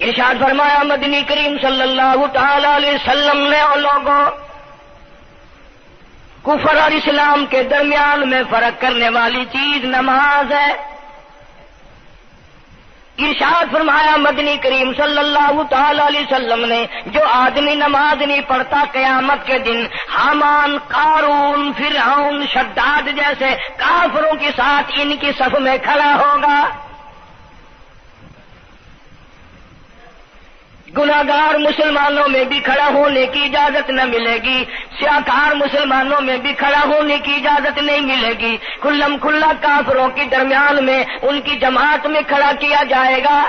ارشاد فرمایا مدنی کریم صلی اللہ تعالی علیہ وسلم نے اور لوگوں کفر اور اسلام کے درمیان میں فرق کرنے والی چیز نماز ہے۔ ارشاد فرمایا مدنی کریم صلی اللہ تعالی علیہ وسلم نے جو آدمی نماز نہیں پڑھتا قیامت کے دن حامان، قارون، فرعون، شداد جیسے کافروں کے ساتھ ان کی صف میں کھڑا ہوگا۔ گناہگار مسلمانوں میں بھی کھڑا ہونے کی اجازت نہ ملے گی، سیاکار مسلمانوں میں بھی کھڑا ہونے کی اجازت نہیں ملے گی، کھلم کھلا کافروں کے درمیان میں ان کی جماعت میں کھڑا کیا جائے گا۔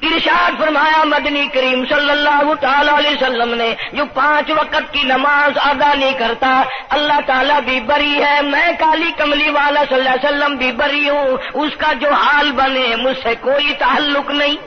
ارشاد فرمایا مدنی کریم صلی اللہ تعالی علیہ وسلم نے جو 5 وقت کی نماز ادا نہیں کرتا اللہ تعالیٰ بھی بری ہے، میں کالی کملی والا صلی اللہ علیہ وسلم بھی بری ہوں، اس کا جو حال بنے مجھ سے کوئی تعلق نہیں۔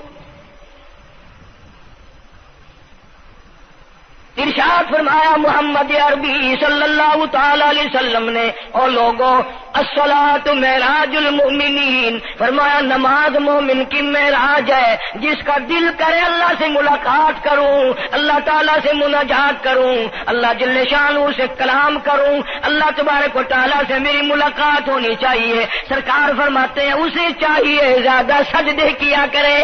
ارشاد فرمایا محمد عربی صلی اللہ تعالی علیہ وسلم نے اور لوگوں الصلاۃ معراج المؤمنین، فرمایا نماز مومن کی معراج ہے، جس کا دل کرے اللہ سے ملاقات کروں، اللہ تعالیٰ سے مناجات کروں، اللہ جل شانہ سے کلام کروں، اللہ تبارک و تعالیٰ سے میری ملاقات ہونی چاہیے۔ سرکار فرماتے ہیں اسے چاہیے زیادہ سجدے کیا کرے۔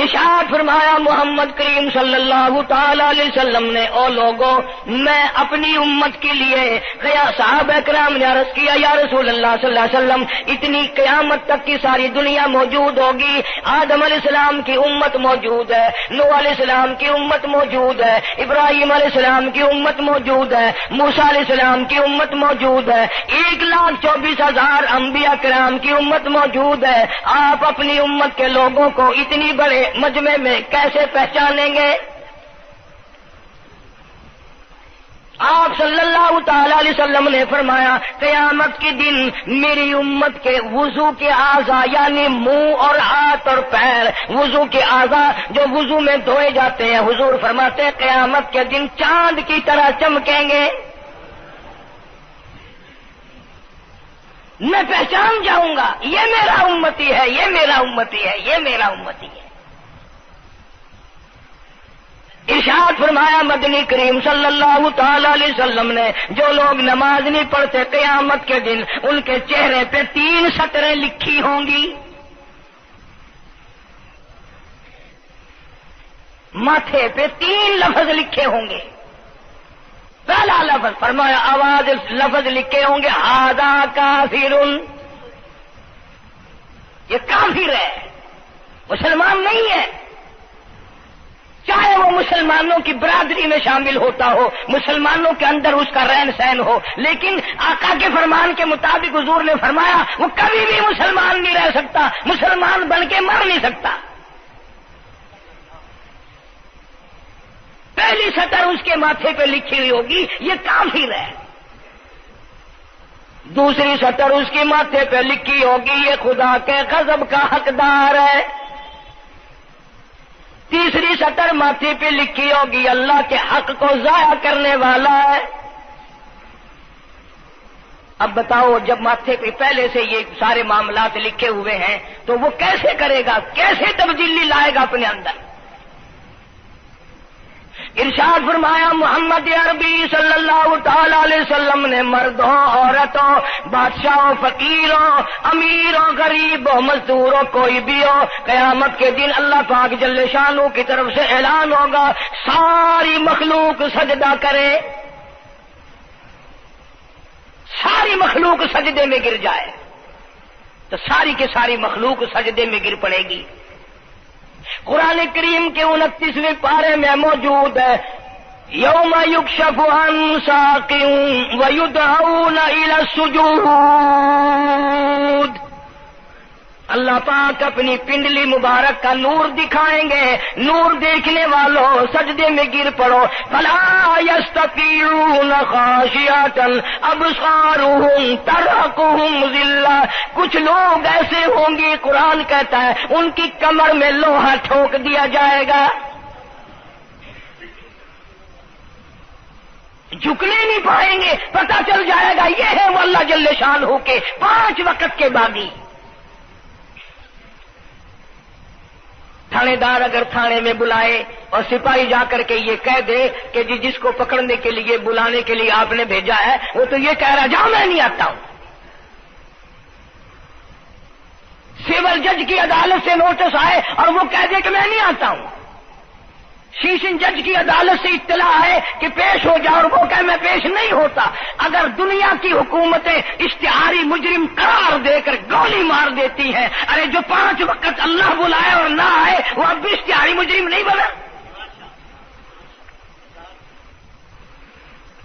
ارشاد فرمایا محمد کریم صلی اللہ تعالی علیہ وسلم نے او لوگوں میں اپنی امت کے لیے صحابہ کرام نے عرض کیا یا رسول اللہ صلی اللہ علیہ وسلم اتنی قیامت تک کی ساری دنیا موجود ہوگی، آدم علیہ السلام کی امت موجود ہے، نوح علیہ السلام کی امت موجود ہے، ابراہیم علیہ السلام کی امت موجود ہے، موسیٰ علیہ السلام کی امت موجود ہے، 1,24,000 انبیاء کرام کی امت موجود ہے، آپ اپنی امت کے لوگوں کو اتنی بڑے مجمع میں کیسے پہچانیں گے؟ آپ صلی اللہ تعالی علیہ وسلم نے فرمایا قیامت کے دن میری امت کے وضو کے اعضاء یعنی منہ اور ہاتھ اور پیر، وضو کے اعضاء جو وضو میں دھوئے جاتے ہیں، حضور فرماتے ہیں قیامت کے دن چاند کی طرح چمکیں گے، میں پہچان جاؤں گا یہ میرا امتی ہے، یہ میرا امتی ہے، یہ میرا امتی ہے۔ ارشاد فرمایا مدنی کریم صلی اللہ تعالی علیہ وسلم نے جو لوگ نماز نہیں پڑھتے قیامت کے دن ان کے چہرے پہ 3 سطریں لکھی ہوں گی، ماتھے پہ 3 لفظ لکھے ہوں گے۔ پہلا لفظ فرمایا آواز لفظ لکھے ہوں گے ھذا کافر، یہ کافر ہے، مسلمان نہیں ہے، چاہے وہ مسلمانوں کی برادری میں شامل ہوتا ہو، مسلمانوں کے اندر اس کا رہن سہن ہو، لیکن آقا کے فرمان کے مطابق حضور نے فرمایا وہ کبھی بھی مسلمان نہیں رہ سکتا، مسلمان بن کے مر نہیں سکتا۔ پہلی سطر اس کے ماتھے پہ لکھی ہوئی ہوگی یہ کافر ہے، دوسری سطر اس کے ماتھے پہ لکھی ہوگی یہ خدا کے غضب کا حقدار ہے، تیسری سطر ماتھے پہ لکھی ہوگی اللہ کے حق کو ضائع کرنے والا ہے۔ اب بتاؤ جب ماتھے پہ پہلے سے یہ سارے معاملات لکھے ہوئے ہیں تو وہ کیسے کرے گا، کیسے تبدیلی لائے گا اپنے اندر؟ ارشاد فرمایا محمد عربی صلی اللہ تعالی علیہ وسلم نے مردوں، عورتوں، بادشاہوں، فقیروں، امیروں، غریبوں، مزدوروں، کوئی بھی ہو، قیامت کے دن اللہ پاک جل شانہ کی طرف سے اعلان ہوگا ساری مخلوق سجدہ کرے، ساری مخلوق سجدے میں گر جائے تو ساری کی ساری مخلوق سجدے میں گر پڑے گی۔ قرآن کریم کے 29ویں پارے میں موجود ہے یوم یکشف عن ساق ویدعون الی السجود، اللہ پاک اپنی پنڈلی مبارک کا نور دکھائیں گے، نور دیکھنے والوں سجدے میں گر پڑو، فلا یستطیعون خاشعۃ ابصارهم ترهقهم ذلہ، کچھ لوگ ایسے ہوں گے قرآن کہتا ہے ان کی کمر میں لوہا ٹھوک دیا جائے گا، جھکنے نہیں پائیں گے، پتہ چل شان ہو کے 5 وقت کے باغی. تھانے دار اگر تھانے میں بلائے اور سپاہی جا کر کے یہ کہہ دے کہ جی جس کو پکڑنے کے لیے بلانے کے لیے آپ نے بھیجا ہے وہ تو یہ کہہ رہا جاؤ میں نہیں آتا ہوں. سول جج کی عدالت سے نوٹس آئے اور وہ کہہ دے کہ میں نہیں آتا ہوں. سیشن جج کی عدالت سے اطلاع ہے کہ پیش ہو جاؤ اور وہ کہے میں پیش نہیں ہوتا. اگر دنیا کی حکومتیں اشتہاری مجرم قرار دے کر گولی مار دیتی ہیں، ارے جو 5 وقت اللہ بلائے اور نہ آئے وہ اب بھی اشتہاری مجرم نہیں بنا.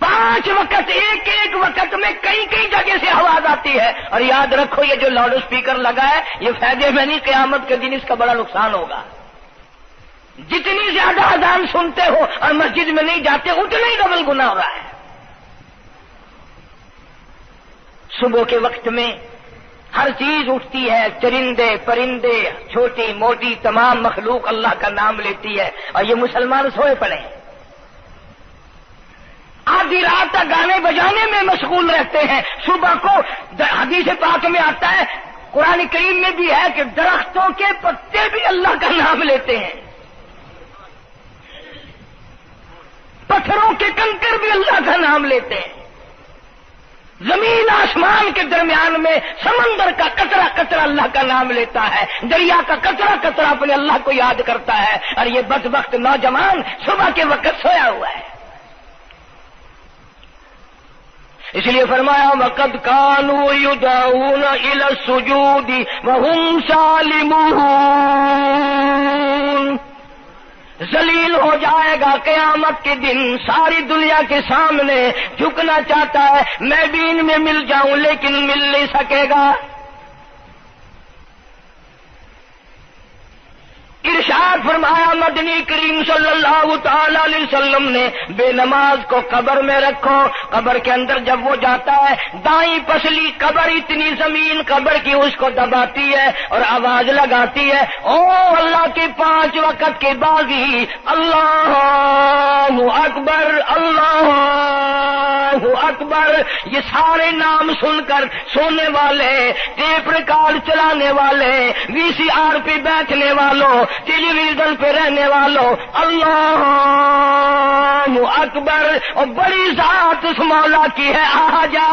5 وقت ایک وقت میں کئی جگہ سے آواز آتی ہے. اور یاد رکھو یہ جو لاؤڈ اسپیکر لگا ہے یہ فائدے میں نہیں، قیامت کے دن اس کا بڑا نقصان ہوگا. جتنی زیادہ اذان سنتے ہو اور مسجد میں نہیں جاتے اتنا ہی ڈبل گناہ ہو رہا ہے. صبح کے وقت میں ہر چیز اٹھتی ہے، چرندے پرندے چھوٹی موٹی تمام مخلوق اللہ کا نام لیتی ہے اور یہ مسلمان سوئے پڑے ہیں. آدھی رات تک گانے بجانے میں مشغول رہتے ہیں. صبح کو حدیث پاک میں آتا ہے، قرآن کریم میں بھی ہے کہ درختوں کے پتے بھی اللہ کا نام لیتے ہیں، پتھروں کے کنکر بھی اللہ کا نام لیتے ہیں. زمین آسمان کے درمیان میں سمندر کا قطرہ قطرہ اللہ کا نام لیتا ہے، دریا کا قطرہ قطرہ اپنے اللہ کو یاد کرتا ہے. اور یہ بدبخت نوجوان صبح کے وقت سویا ہوا ہے. اس لیے فرمایا وَقَدْ كَانُوا يُدْعَوْنَ إِلَى السُّجُودِ وَهُمْ سَالِمُونَ. ذلیل ہو جائے گا قیامت کے دن، ساری دنیا کے سامنے جھکنا چاہتا ہے میں بھی ان میں مل جاؤں لیکن مل نہیں سکے گا. ارشاد فرمایا مدنی کریم صلی اللہ تعالی علیہ وسلم نے بے نماز کو قبر میں رکھو. قبر کے اندر جب وہ جاتا ہے دائیں پسلی قبر اتنی زمین قبر کی اس کو دباتی ہے اور آواز لگاتی ہے او اللہ کے 5 وقت کے باغی اللہ اکبر اللہ اکبر. یہ سارے نام سن کر سونے والے، ٹیپ ریکارڈ چلانے والے، وی سی آر پہ بیٹھنے والوں، ٹیلی ویژن پہ رہنے والوں اللہ اکبر. اور بڑی ذات اس مولا کی ہے آ جا.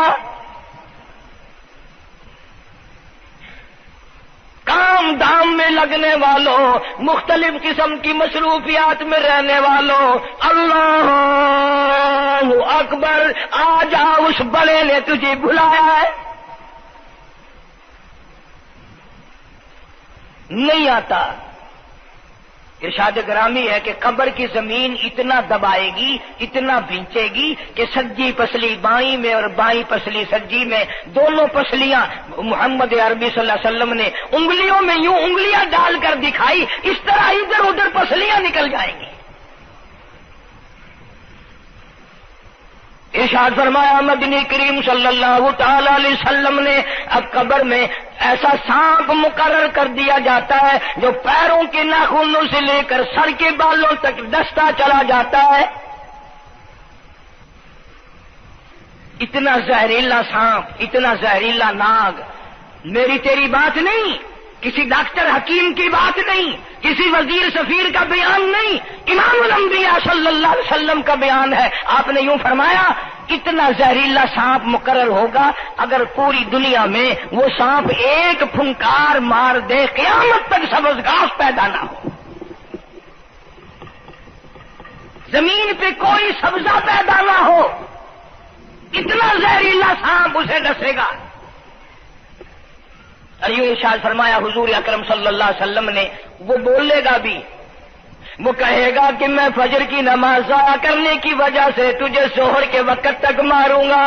کام دام میں لگنے والوں، مختلف قسم کی مصروفیات میں رہنے والوں اللہ اکبر. آ جا اس بڑے نے تجھے بلایا ہے. نہیں آتا. ارشاد گرامی ہے کہ قبر کی زمین اتنا دبائے گی، اتنا بھینچے گی کہ سجی پسلی بائیں میں اور بائیں پسلی سجی میں دونوں پسلیاں محمد عربی صلی اللہ علیہ وسلم نے انگلیوں میں یوں انگلیاں ڈال کر دکھائی، اس طرح ادھر ادھر پسلیاں نکل جائیں گی. ارشاد فرمایا مدنی کریم صلی اللہ تعالی علیہ وسلم نے اب قبر میں ایسا سانپ مقرر کر دیا جاتا ہے جو پیروں کے ناخنوں سے لے کر سر کے بالوں تک ڈستا چلا جاتا ہے. اتنا زہریلا سانپ، اتنا زہریلا ناگ. میری تیری بات نہیں، کسی ڈاکٹر حکیم کی بات نہیں، کسی وزیر سفیر کا بیان نہیں، امام الانبیاء صلی اللہ علیہ وسلم کا بیان ہے. آپ نے یوں فرمایا اتنا زہریلا سانپ مقرر ہوگا اگر پوری دنیا میں وہ سانپ ایک پھنکار مار دے قیامت تک سبز گھاس پیدا نہ ہو، زمین پہ کوئی سبزہ پیدا نہ ہو، اتنا زہریلا سانپ اسے ڈسے گا. اور یوں ارشاد فرمایا حضور اکرم صلی اللہ علیہ وسلم نے وہ بولے گا بھی، وہ کہے گا کہ میں فجر کی نماز ضائع کرنے کی وجہ سے تجھے ظہر کے وقت تک ماروں گا،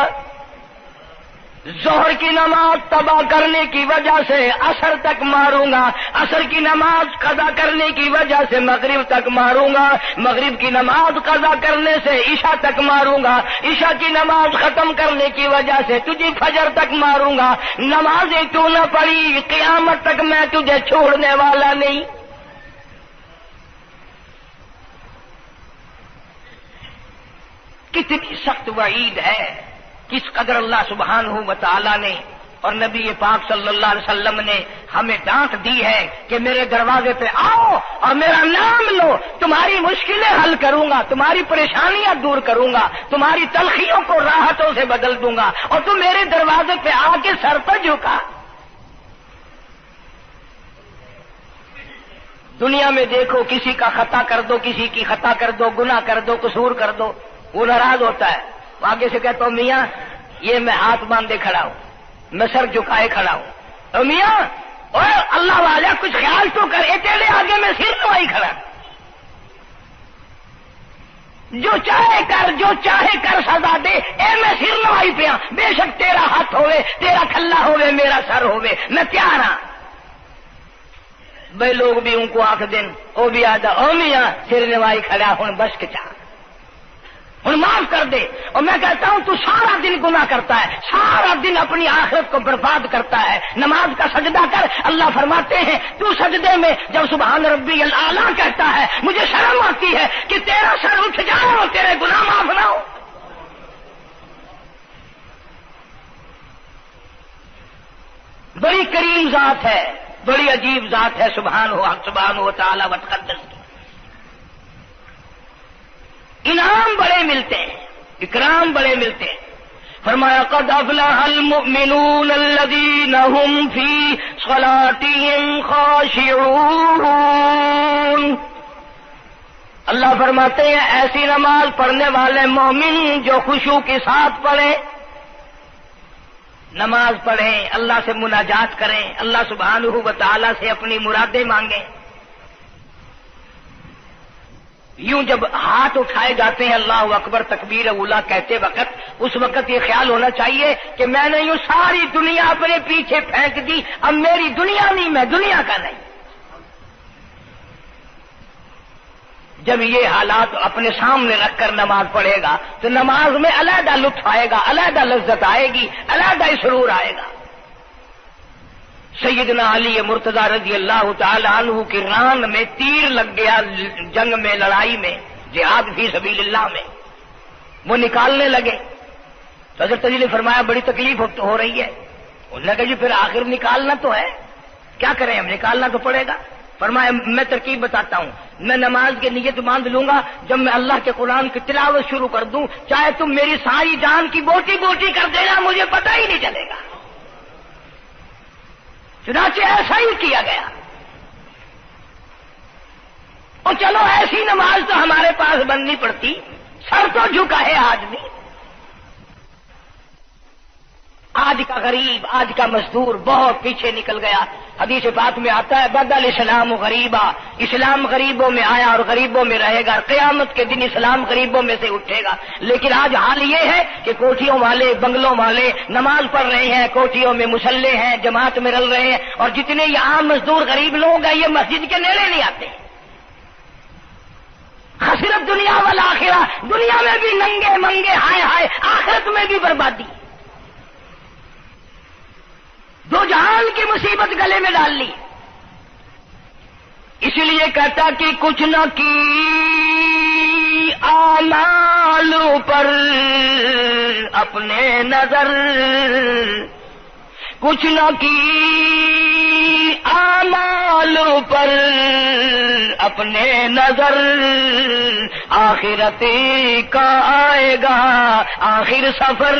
ظہر کی نماز تباہ کرنے کی وجہ سے عصر تک ماروں گا، عصر کی نماز قضا کرنے کی وجہ سے مغرب تک ماروں گا، مغرب کی نماز قضا کرنے سے عشاء تک ماروں گا، عشاء کی نماز ختم کرنے کی وجہ سے تجھے فجر تک ماروں گا. نمازیں تو نہ پڑھی قیامت تک میں تجھے چھوڑنے والا نہیں. کتنی سخت وعید ہے. کس قدر اللہ سبحانہ و تعالی نے اور نبی پاک صلی اللہ علیہ وسلم نے ہمیں ڈانٹ دی ہے کہ میرے دروازے پہ آؤ اور میرا نام لو، تمہاری مشکلیں حل کروں گا، تمہاری پریشانیاں دور کروں گا، تمہاری تلخیوں کو راحتوں سے بدل دوں گا، اور تم میرے دروازے پہ آ کے سر پر جھکا۔ دنیا میں دیکھو، کسی کا خطا کر دو، کسی کی خطا کر دو، گناہ کر دو، قصور کر دو، وہ ناراض ہوتا ہے، وہ آگے سے کہتا ہوں میاں یہ میں ہاتھ باندھے کھڑا ہوں، میں سر جھکائے کھڑا ہوں، اور میاں اور اللہ والا کچھ خیال تو کر، تیرے آگے میں سر نوائی کھڑا، جو چاہے کر، جو چاہے کر سزا دے، میں سر نوائی پہ ہاں، بے شک تیرا ہاتھ ہوئے، تیرا کھلا ہوئے، میرا سر ہوئے، میں تیار ہاں۔ بھائی لوگ بھی ان کو آنکھ دن، وہ بھی آدھا او میاں سر نوائی کھڑا ہوں، بس کے چاہ ہوں معاف کر دے۔ اور میں کہتا ہوں تو سارا دن گناہ کرتا ہے، سارا دن اپنی آخرت کو برباد کرتا ہے، نماز کا سجدہ کر، اللہ فرماتے ہیں تو سجدے میں جب سبحان ربی الاعلیٰ کہتا ہے مجھے شرم آتی ہے کہ تیرا سر اٹھ جائے اور تیرے گناہ معاف نہ ہو۔ بڑی کریم ذات ہے، بڑی عجیب ذات ہے سبحانہ و تعالی و تقدس کی۔ انعام بڑے ملتے ہیں، اکرام بڑے ملتے ہیں۔ فرمایا قد افلح المؤمنون الذین هم فی صلاتهم خاشعون۔ اللہ فرماتے ہیں ایسی نماز پڑھنے والے مومن جو خشوع کے ساتھ پڑھیں، نماز پڑھیں، اللہ سے مناجات کریں، اللہ سبحانہ و تعالی سے اپنی مرادیں مانگیں۔ یوں جب ہاتھ اٹھائے جاتے ہیں اللہ اکبر تکبیر اولا کہتے وقت، اس وقت یہ خیال ہونا چاہیے کہ میں نے یوں ساری دنیا اپنے پیچھے پھینک دی، اب میری دنیا نہیں، میں دنیا کا نہیں۔ جب یہ حالات اپنے سامنے رکھ کر نماز پڑھے گا تو نماز میں علیحدہ لطف آئے گا، علیحدہ لذت آئے گی، علیحدہ سرور آئے گا۔ سیدنا علی مرتضی رضی اللہ تعالی عنہ کی ران میں تیر لگ گیا، جنگ میں، لڑائی میں، جہاد فی سبیل اللہ میں، وہ نکالنے لگے تو حضرت علی نے فرمایا بڑی تکلیف ہو رہی ہے۔ انہوں نے کہا جی پھر آخر نکالنا تو ہے، کیا کریں ہم، نکالنا تو پڑے گا۔ فرمایا میں ترکیب بتاتا ہوں، میں نماز کی نیت باندھ لوں گا، جب میں اللہ کے قرآن کی تلاوت شروع کر دوں چاہے تم میری ساری جان کی بوٹی بوٹی کر دینا، مجھے پتہ ہی نہیں چلے گا۔ چنانچہ ایسا ہی کیا گیا۔ اور چلو ایسی نماز تو ہمارے پاس بننی پڑتی، سر تو جھکا ہے آدمی۔ آج کا غریب، آج کا مزدور بہت پیچھے نکل گیا۔ حدیث پاک میں آتا ہے بدل اسلام غریبا، اسلام غریبوں میں آیا اور غریبوں میں رہے گا، قیامت کے دن اسلام غریبوں میں سے اٹھے گا۔ لیکن آج حال یہ ہے کہ کوٹھیوں والے، بنگلوں والے نماز پڑھ رہے ہیں، کوٹھیوں میں مصلے ہیں، جماعت میں رل رہے ہیں، اور جتنے یہ عام مزدور غریب لوگ ہیں یہ مسجد کے نیڑے نہیں آتے۔ خسرت دنیا والآخرہ، دنیا میں بھی ننگے منگے ہائے ہائے، آخرت میں بھی بربادی، دو جہان کی مصیبت گلے میں ڈال لی۔ اس لیے کہتا کہ کچھ نہ کی اعمال پر اپنے نظر، کچھ نہ کی اعمال پر اپنے نظر، آخرت کا آئے گا آخر سفر۔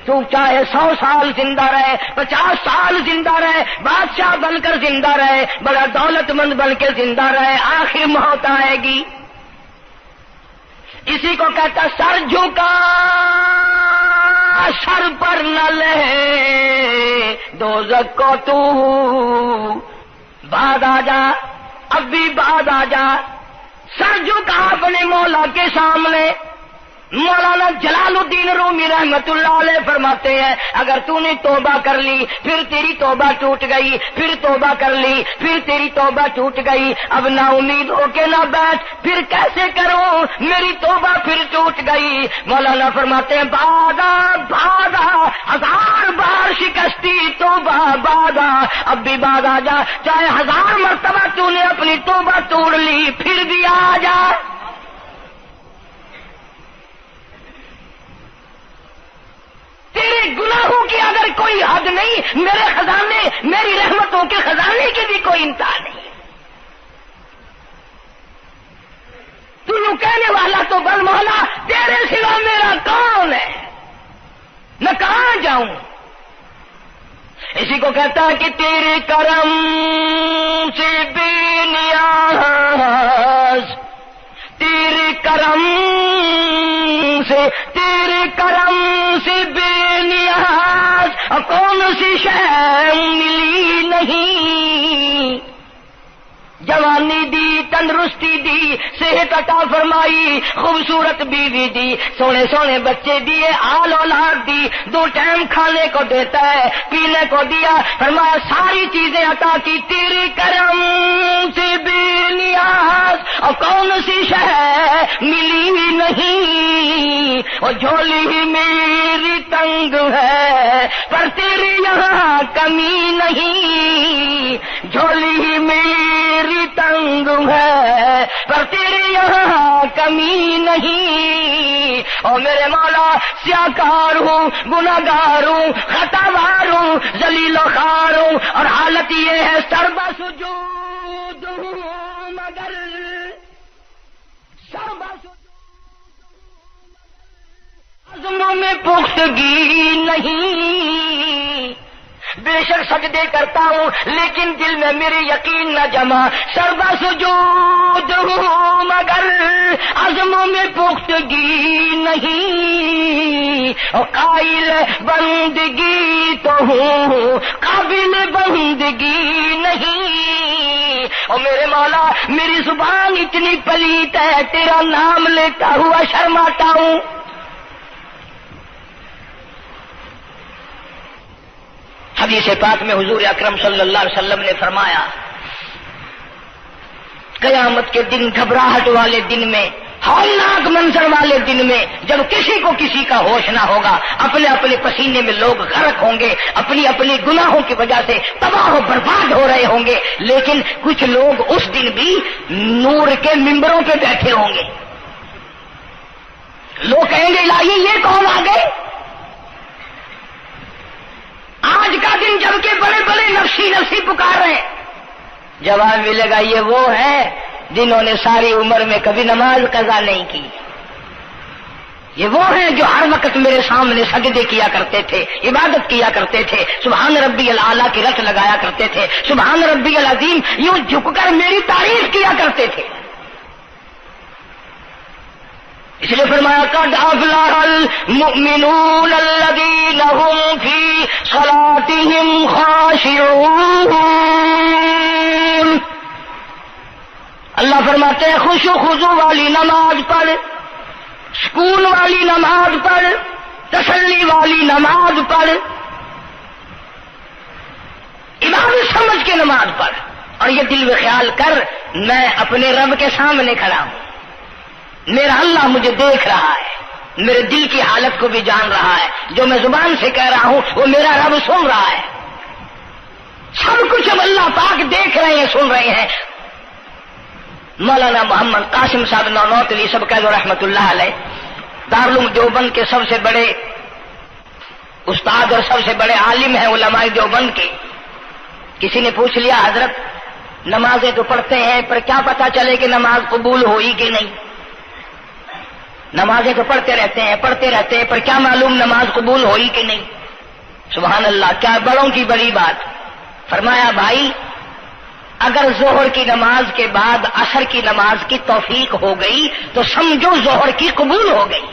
تو چاہے 100 سال زندہ رہے، 50 سال زندہ رہے، بادشاہ بن کر زندہ رہے، بڑا دولت مند بن کے زندہ رہے، آخر موت آئے گی۔ اسی کو کہتا سر جھکا سر پر نہ لے دوزخ کو تو، بعد آ جا، اب بھی بعد آ جا، سر جھکا اپنے مولا کے سامنے۔ مولانا جلال الدین رومی رحمت اللہ علیہ فرماتے ہیں اگر تو نے توبہ کر لی پھر تیری توبہ ٹوٹ گئی، پھر توبہ کر لی پھر تیری توبہ ٹوٹ گئی، اب نا امید ہو کے نہ بیٹھ، پھر کیسے کروں، میری توبہ پھر ٹوٹ گئی۔ مولانا فرماتے ہیں بادا بادا، 1000 بار شکستی توبہ بادا، اب بھی بعد آ جا، چاہے 1000 مرتبہ تو نے اپنی توبہ توڑ لی پھر بھی آ جا۔ پر کوئی حد نہیں، میرے خزانے، میری رحمتوں کے خزانے کی بھی کوئی انتہا نہیں۔ تو یوں کہنے والا تو بل مولا تیرے سوا میرا کون ہے، میں کہاں جاؤں؟ اسی کو کہتا ہے کہ تیرے کرم سے بے نیاز، تیرے کرم سے بے نیاز، اور کون سی شے ملی نہیں، جوانی دی، تندرستی دی، صحت عطا فرمائی، خوبصورت بیوی دی، سونے سونے بچے دیے، آل اولاد دی، 2 ٹائم کھانے کو دیتا ہے، پینے کو دیا، فرمایا ساری چیزیں عطا کی، تیرے کرم سے بے نیاز، اور کون سی شے ملی نہیں، اور جھولی ہی میری تنگ ہے پر تیرے یہاں کمی نہیں، جھولی ہی میری تنگ ہے پر تیرے یہاں کمی نہیں، اور میرے مولا سیاکار ہوں، گناہگار ہوں، خطاوار ہوں، ذلیل و خوار ہوں، اور حالت یہ ہے سربا سجود ہوں، مگر سربا عزموں میں پختگی نہیں، بے شک سجدے کرتا ہوں لیکن دل میں میرے یقین نہ جمع، سربا سجود ہوں مگر عزموں میں پختگی نہیں، اور قائل بندگی تو ہوں قابل بندگی نہیں، اور میرے مولا میری زبان اتنی پلیت ہے تیرا نام لیتا ہوا شرماتا ہوں۔ حدیث پاک میں حضور اکرم صلی اللہ علیہ وسلم نے فرمایا قیامت کے دن، گھبراہٹ والے دن میں، ہولناک منظر والے دن میں، جب کسی کو کسی کا ہوش نہ ہوگا، اپنے اپنے پسینے میں لوگ غرق ہوں گے، اپنی اپنی گناہوں کی وجہ سے تباہ و برباد ہو رہے ہوں گے، لیکن کچھ لوگ اس دن بھی نور کے ممبروں پہ بیٹھے ہوں گے، لوگ کہیں گے الہی یہ کون آ گئے؟ آج کا دن جب کہ بڑے بڑے نفسی نفسی پکار رہے ہیں، جواب ملے گا یہ وہ ہے جنہوں نے ساری عمر میں کبھی نماز قضا نہیں کی، یہ وہ ہیں جو ہر وقت میرے سامنے سجدے کیا کرتے تھے، عبادت کیا کرتے تھے، سبحان ربی الاعلیٰ کی رٹ لگایا کرتے تھے، سبحان ربی العظیم یوں جھک کر میری تعریف کیا کرتے تھے۔ اس لیے فرمایا قد افلح المؤمنون الذین هم فی صلاتهم خاشعون، اللہ فرماتے ہیں خوشو خضوع والی نماز پڑھ، سکون والی نماز پڑھ، تسلی والی نماز پڑھ، عبادت سمجھ کے نماز پڑھ، اور یہ دل میں خیال کر میں اپنے رب کے سامنے کھڑا ہوں، میرا اللہ مجھے دیکھ رہا ہے، میرے دل کی حالت کو بھی جان رہا ہے، جو میں زبان سے کہہ رہا ہوں وہ میرا رب سن رہا ہے، سب کچھ اب اللہ پاک دیکھ رہے ہیں، سن رہے ہیں۔ مولانا محمد قاسم صاحب نانوتوی سب کہہ دو رحمت اللہ علیہ، دارالعلوم دیوبند کے سب سے بڑے استاد اور سب سے بڑے عالم ہیں علماء دیوبند کے۔ کسی نے پوچھ لیا حضرت نمازیں تو پڑھتے ہیں پر کیا پتا چلے کہ نماز قبول ہوئی کہ نہیں؟ نمازیں تو پڑھتے رہتے ہیں پر کیا معلوم نماز قبول ہوئی کہ نہیں؟ سبحان اللہ، کیا بڑوں کی بڑی بات۔ فرمایا بھائی اگر ظہر کی نماز کے بعد عصر کی نماز کی توفیق ہو گئی تو سمجھو ظہر کی قبول ہو گئی۔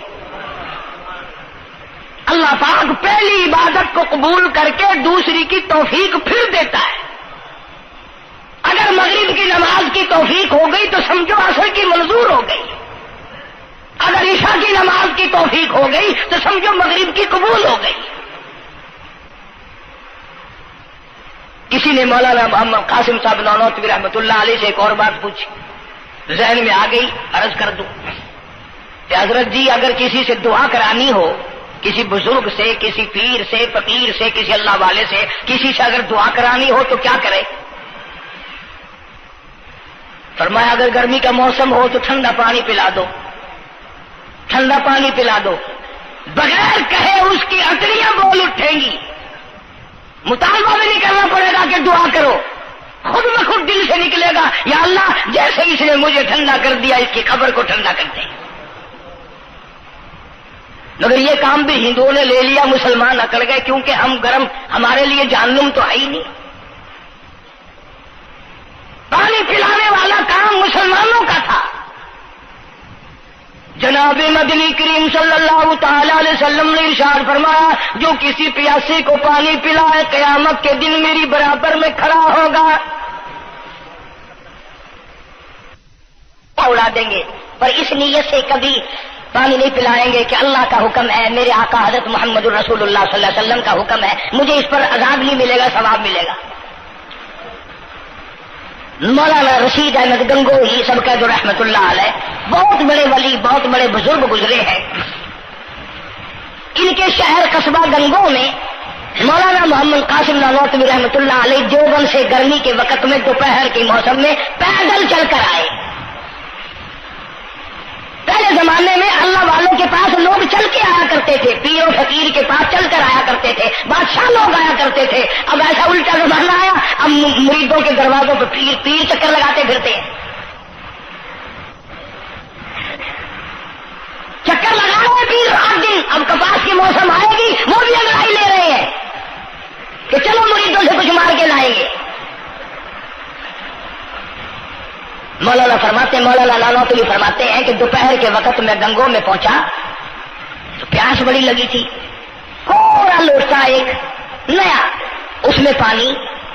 اللہ پاک پہلی عبادت کو قبول کر کے دوسری کی توفیق پھر دیتا ہے۔ اگر مغرب کی نماز کی توفیق ہو گئی تو سمجھو عصر کی منظور ہو گئی، اگر عشاء کی نماز کی توفیق ہو گئی تو سمجھو مغرب کی قبول ہو گئی۔ کسی نے مولانا محمد قاسم صاحب نانوتوی رحمۃ اللہ علیہ سے ایک اور بات پوچھی، ذہن میں آ گئی، عرض کر دوں کہ حضرت جی اگر کسی سے دعا کرانی ہو، کسی بزرگ سے، کسی پیر سے، فقیر سے، کسی اللہ والے سے، کسی سے اگر دعا کرانی ہو تو کیا کرے؟ فرمایا اگر گرمی کا موسم ہو تو ٹھنڈا پانی پلا دو، ٹھنڈا پانی پلا دو، بغیر کہے اس کی اٹریاں بول اٹھیں گی، مطالبہ بھی نہیں کرنا پڑے گا کہ دعا کرو، خود بخود دل سے نکلے گا یا اللہ جیسے اس نے مجھے ٹھنڈا کر دیا اس کی قبر کو ٹھنڈا کر دے۔ مگر یہ کام بھی ہندوؤں نے لے لیا، مسلمان اکڑ گئے کیونکہ ہم گرم، ہمارے لیے جہنم تو ہے ہی نہیں۔ پانی پلانے والا کام مسلمانوں کا تھا۔ جناب مدنی کریم صلی اللہ تعالی علیہ وسلم نے ارشاد فرمایا جو کسی پیاسے کو پانی پلائے قیامت کے دن میری برابر میں کھڑا ہوگا، اڑا دیں گے، پر اس نیت سے کبھی پانی نہیں پلائیں گے کہ اللہ کا حکم ہے، میرے آقا حضرت محمد الرسول اللہ صلی اللہ علیہ وسلم کا حکم ہے، مجھے اس پر عذاب نہیں ملے گا، ثواب ملے گا۔ مولانا رشید احمد گنگوہی سب کا جو رحمت اللہ علیہ، بہت بڑے ولی، بہت بڑے بزرگ گزرے ہیں۔ ان کے شہر قصبہ گنگو میں مولانا محمد قاسم نانوتوی رحمت اللہ علیہ دیوبند سے گرمی کے وقت میں دوپہر کے موسم میں پیدل چل کر آئے۔ پہلے زمانے میں اللہ والوں کے پاس لوگ چل کے آیا کرتے تھے، پیر و فقیر کے پاس چل کر آیا کرتے تھے، بادشاہ لوگ آیا کرتے تھے۔ اب ایسا الٹا زمانہ آیا، اب مریدوں کے دروازوں پہ پیر چکر لگاتے پھرتے ہیں۔ چکر لگا رہے ہیں پیر رات دن، اب کپاس کی موسم آئے گی وہ بھی انگڑائی لے رہے ہیں کہ چلو مریدوں سے کچھ مار کے لائیں گے۔ مولانا نانوتوی فرماتے ہیں کہ دوپہر کے وقت میں گنگو میں پہنچا تو پیاس بڑی لگی تھی، تھوڑا لوٹا ایک نیا، اس میں پانی،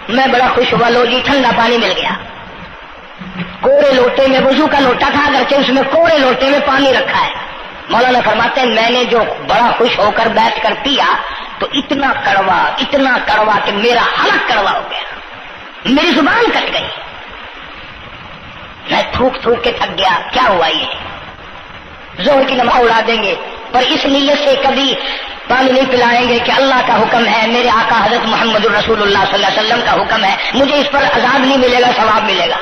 میں بڑا خوش ہوا، لو جی ٹھنڈا پانی مل گیا۔ کوڑے لوٹے میں، وضو کا لوٹا تھا اگرچہ اس میں کوڑے لوٹے میں پانی رکھا ہے۔ مولانا فرماتے ہیں میں نے جو بڑا خوش ہو کر بیٹھ کر پیا تو اتنا کڑوا کہ میرا حلق کڑوا ہو گیا، میری زبان کٹ گئی، میں تھوک کے تھک گیا۔ کیا ہوا یہ؟ زہر کی نماز اڑا دیں گے، پر اس نیت سے کبھی پانی نہیں پلائیں گے کہ اللہ کا حکم ہے، میرے آقا حضرت محمد الرسول اللہ صلی اللہ علیہ وسلم کا حکم ہے، مجھے اس پر عذاب نہیں ملے گا، ثواب ملے گا۔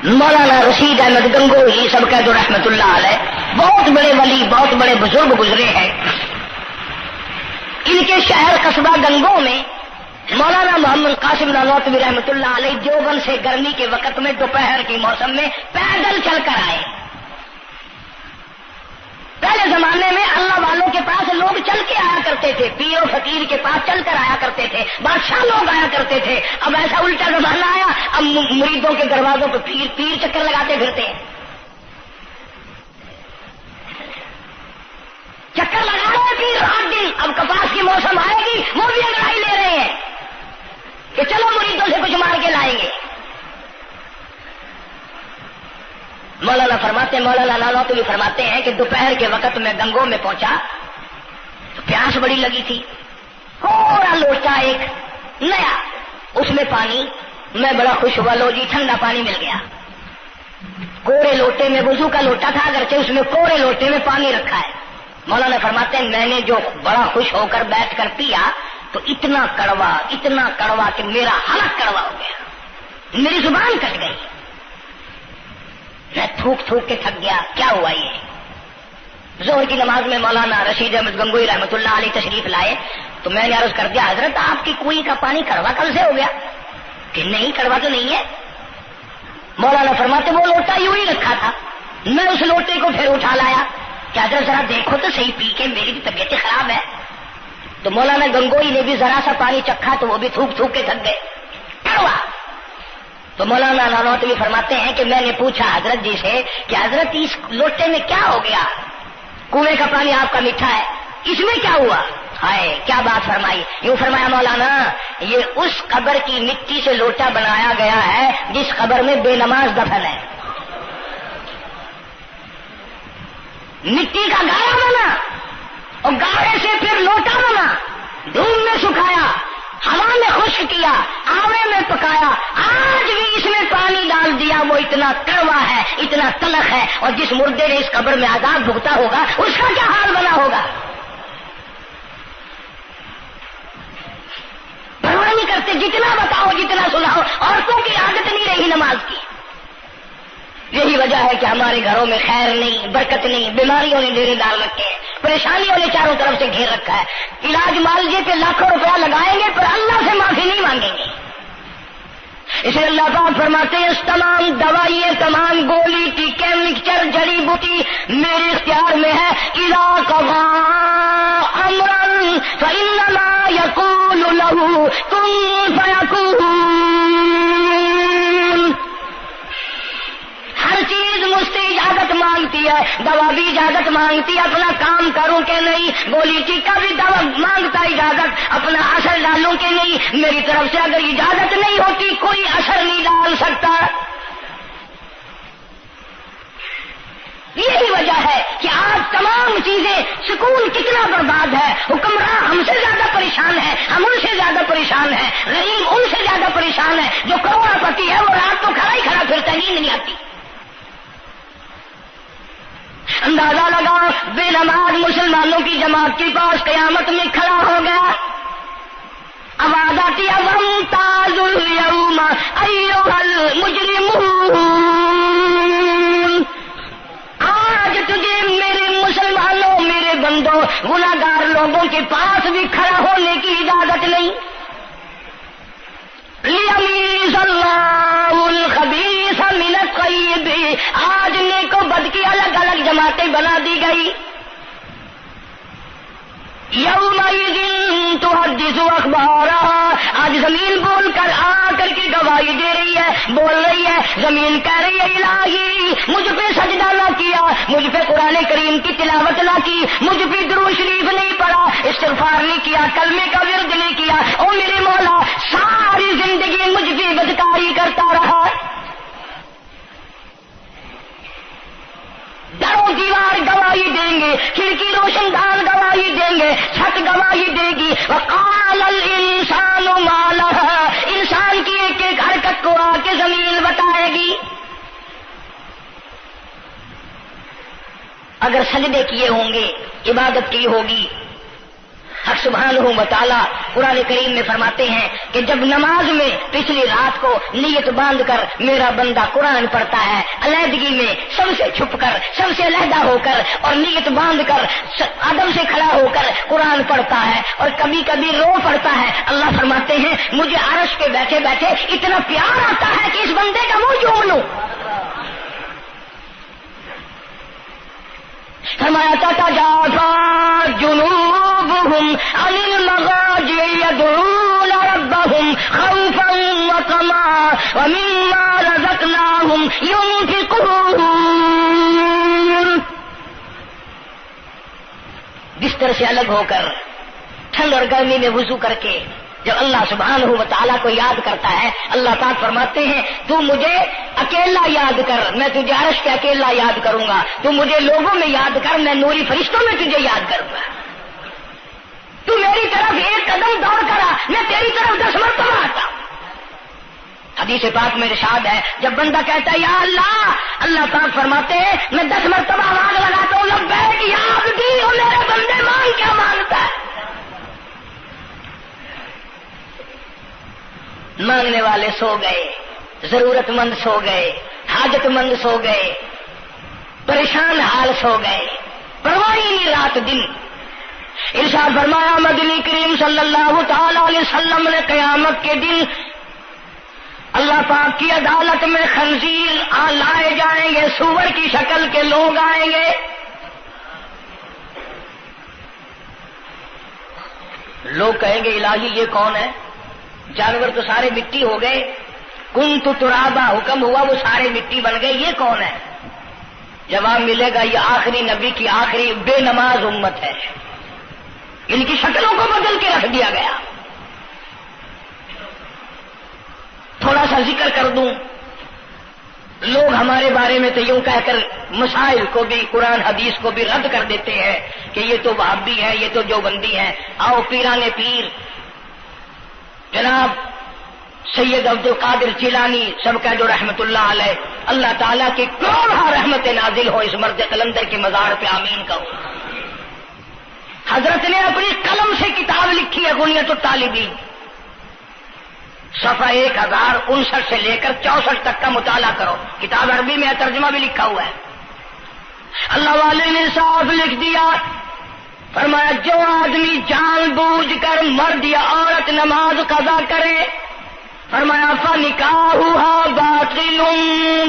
مولانا رشید احمد گنگوہی سب کا جو رحمت اللہ علیہ، بہت بڑے ولی، بہت بڑے بزرگ گزرے ہیں۔ ان کے شہر قصبہ گنگو میں مولانا محمد قاسم نانوتوی رحمت اللہ علیہ دیوبند سے گرمی کے وقت میں دوپہر کے موسم میں پیدل چل کر آئے۔ پہلے زمانے میں اللہ والوں کے پاس لوگ چل کے آیا کرتے تھے، پیر و فقیر کے پاس چل کر آیا کرتے تھے، بادشاہ لوگ آیا کرتے تھے۔ اب ایسا الٹا زمانہ آیا، اب مریدوں کے دروازوں پہ پیر چکر لگاتے پھرتے ہیں۔ چکر لگا رہے ہیں پیر رات دن، اب کپاس کی موسم آئے گی وہ بھی انگڑائی لے رہے ہیں کہ چلو مریدوں سے کچھ مار کے لائیں گے۔ مولانا نانوتوی فرماتے ہیں کہ دوپہر کے وقت میں گنگو میں پہنچا تو پیاس بڑی لگی تھی، تھوڑا لوٹا ایک نیا، اس میں پانی، میں بڑا خوش ہوا، لو جی ٹھنڈا پانی مل گیا۔ کوڑے لوٹے میں، وضو کا لوٹا تھا اگرچہ اس میں کوڑے لوٹے میں پانی رکھا ہے۔ مولانا فرماتے ہیں میں نے جو بڑا خوش ہو کر بیٹھ کر پیا تو اتنا کڑوا کہ میرا حلق کڑوا ہو گیا، میری زبان کٹ گئی، میں تھوک کے تھک گیا۔ کیا ہوا یہ؟ ظہر کی نماز میں مولانا رشید احمد گنگوہی رحمت اللہ علیہ تشریف لائے تو میں نے عرض کر دیا حضرت آپ کی کنویں کا پانی کڑوا کل سے ہو گیا؟ کہ نہیں کڑوا تو نہیں ہے۔ مولانا فرماتے وہ لوٹا یوں ہی رکھا تھا، میں اس لوٹے کو پھر اٹھا لایا کہ حضرت ذرا دیکھو تو صحیح پی کے، میری بھی طبیعت خراب ہے۔ تو مولانا گنگوہی نے بھی ذرا سا پانی چکھا تو وہ بھی تھوک کے تھک گئے، کڑوا۔ تو مولانا نانوتوی فرماتے ہیں کہ میں نے پوچھا حضرت جی سے کہ حضرت اس لوٹے میں کیا ہو گیا؟ کنویں کا پانی آپ کا میٹھا ہے، اس میں کیا ہوا؟ ہائے کیا بات فرمائی؟ یوں فرمایا مولانا یہ اس قبر کی مٹی سے لوٹا بنایا گیا ہے جس قبر میں بے نماز دفن ہے۔ مٹی کا گاڑا بنا اور گاڑے سے پھر لوٹا بنا، دھوپ میں سکھایا، ہوا میں خشک کیا، آوے میں پکایا، آج بھی اس میں پانی ڈال دیا، وہ اتنا کڑوا ہے، اتنا تلخ ہے، اور جس مردے نے اس قبر میں عذاب بھگتا ہوگا اس کا کیا حال بنا ہوگا؟ پرواہ نہیں کرتے، جتنا بتاؤ جتنا سناؤ، عورتوں کی عادت نہیں رہی نماز کی۔ یہی وجہ ہے کہ ہمارے گھروں میں خیر نہیں، برکت نہیں، بیماریوں نے ڈیرے ڈال رکھے ہیں، پریشانیوں نے چاروں طرف سے گھیر رکھا ہے۔ علاج معالجے پہ لاکھوں روپیہ لگائیں گے پر اللہ سے معافی نہیں مانگیں گے۔ اسے اللہ پاک فرماتے ہیں اس تمام دوائیں، تمام گولی ٹیکے مکسچر جڑی بوٹی میرے اختیار میں ہے۔ اذا قضى امرا فانما يقول له كن فيكون۔ ہر چیز مجھ سے اجازت مانگتی ہے، دوا بھی اجازت مانگتی ہے اپنا کام کروں کہ نہیں، گولی ٹیکا بھی دوا مانگتا اجازت اپنا اثر ڈالوں کہ نہیں۔ میری طرف سے اگر اجازت نہیں ہوتی کوئی اثر نہیں ڈال سکتا۔ یہی وجہ ہے کہ آج تمام چیزیں، سکون کتنا برباد ہے، حکمراں ہم سے زیادہ پریشان ہے، ہم ان سے زیادہ پریشان ہیں، غریب ان سے زیادہ پریشان ہے، جو کروڑ پتی ہے وہ رات تو کھڑا ہی کھڑا پھرتا ہے، نیند نہیں آتی۔ اندازہ لگا بے نماز مسلمانوں کی جماعت کے پاس قیامت میں کھڑا ہو گیا، آواز آتی ہے وَامْتَازُوا الْيَوْمَ أَيُّهَا الْمُجْرِمُونَ۔ آج تجھے میرے مسلمانوں، میرے بندوں، گناہگار لوگوں کے پاس بھی کھڑا ہونے کی اجازت نہیں۔ لِيَمِيزَ اللَّهُ الْخَبِيثَ مِنَ الطَّيِّبِ۔ آج نیک و بد کی الگ الگ جماعتیں بنا دی گئی۔ یومئذ تحدث اخبارها۔ آج زمین بول کر آ کر کے گواہی دے رہی ہے، بول رہی ہے، زمین کہہ رہی ہے الہی مجھ پہ سجدہ نہ کیا، مجھ پہ قرآن کریم کی تلاوت نہ کی، مجھ پہ درود شریف نہیں پڑھا، استغفار نہیں کیا، کلمے کا ورد نہیں کیا، او میرے مولا ساری زندگی مجھ پہ بدکاری کرتا رہا۔ دروں دیوار گواہی دیں گے، کھڑکی روشن دان گواہی دیں گے، چھت گواہی دے گی۔ وقال الانسان ما لها۔ انسان کی ایک ایک حرکت کو آ کے زمین بتائے گی۔ اگر سجدے کیے ہوں گے، عبادت کی ہوگی، حق سبحانہ و تعالیٰ قرآن کریم میں فرماتے ہیں کہ جب نماز میں پچھلی رات کو نیت باندھ کر میرا بندہ قرآن پڑھتا ہے، علیحدگی میں سب سے چھپ کر، سب سے علیحدہ ہو کر اور نیت باندھ کر ادب سے کھڑا ہو کر قرآن پڑھتا ہے اور کبھی کبھی رو پڑتا ہے، اللہ فرماتے ہیں مجھے عرش پہ بیٹھے بیٹھے اتنا پیار آتا ہے کہ اس بندے کا منہ چوم لوں۔ فرمایا تتجافى جنوبهم عن المضاجع يدعون ربهم خوفا وطمعا ومما رزقناهم ينفقون۔ بستر سے الگ ہو کر ٹھنڈ اور گرمی میں وضو کر کے جب اللہ سبحانہ و تعالیٰ کو یاد کرتا ہے، اللہ پاک فرماتے ہیں تو مجھے اکیلا یاد کر، میں تجھے عرش پہ اکیلا یاد کروں گا، تو مجھے لوگوں میں یاد کر، میں نوری فرشتوں میں تجھے یاد کروں گا، تو میری طرف ایک قدم دوڑ کرا، میں تیری طرف 10 مرتبہ آتا۔ حدیث پاک میں ارشاد ہے جب بندہ کہتا ہے یا اللہ، اللہ پاک فرماتے ہیں میں 10 مرتبہ آواز لگاتا ہوں لبیک یا عبدی، اور میرے بندے مانگ کیا مانگتا ہے؟ مانگنے والے سو گئے، ضرورت مند سو گئے، حاجت مند سو گئے، پریشان حال سو گئے، پرواہ ہی نہیں رات دن۔ ارشاد فرمایا مدنی کریم صلی اللہ تعالی علیہ وسلم نے قیامت کے دن اللہ پاک کی عدالت میں خنزیر لائے جائیں گے، سور کی شکل کے لوگ آئیں گے، لوگ کہیں گے الہی یہ کون ہے؟ جانور تو سارے مٹی ہو گئے، کنت ترابا حکم ہوا وہ سارے مٹی بن گئے، یہ کون ہے؟ جواب ملے گا یہ آخری نبی کی آخری بے نماز امت ہے، ان کی شکلوں کو بدل کے رکھ دیا گیا۔ تھوڑا سا ذکر کر دوں، لوگ ہمارے بارے میں تو یوں کہہ کر مسائل کو بھی، قرآن حدیث کو بھی رد کر دیتے ہیں کہ یہ تو وہابی ہے، یہ تو دیوبندی ہے۔ آؤ پیران پیر جناب سید عبد القادر جیلانی سب کا جو رحمت اللہ علیہ، اللہ تعالیٰ کی کروڑہ رحمت نازل ہو اس مرد قلندر کے مزار پہ، آمین کہو۔ حضرت نے اپنی قلم سے کتاب لکھی ہے غنیت الطالبین، صفحہ 1059 سے لے کر 64 تک کا مطالعہ کرو، کتاب عربی میں ترجمہ بھی لکھا ہوا ہے۔ اللہ والے نے صاف لکھ دیا، فرمایا جو آدمی جان بوجھ کر مرد یا عورت نماز قضا کرے، فرمایا فنکاحها باطل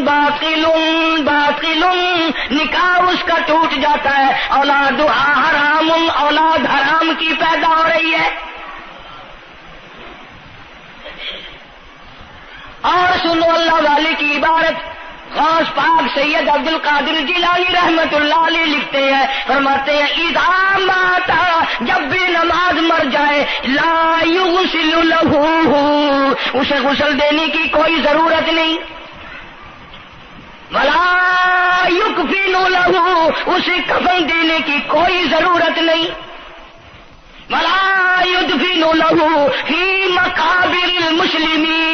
باطل باطل، نکاح اس کا ٹوٹ جاتا ہے، اولادها حرام، اولاد حرام کی پیدا ہو رہی ہے۔ اور سنو اللہ والے کی عبارت، غوث پاک سید عبد القادر جیلانی رحمت اللہ علیہ لکھتے ہیں، فرماتے ہیں اذا مات، جب بھی نماز مر جائے، لا یغسل لہ، اسے غسل دینے کی کوئی ضرورت نہیں، ولا یکفن لہ، اسے کفن دینے کی کوئی ضرورت نہیں، ولا یدفن لہ فی مقابر المسلمین۔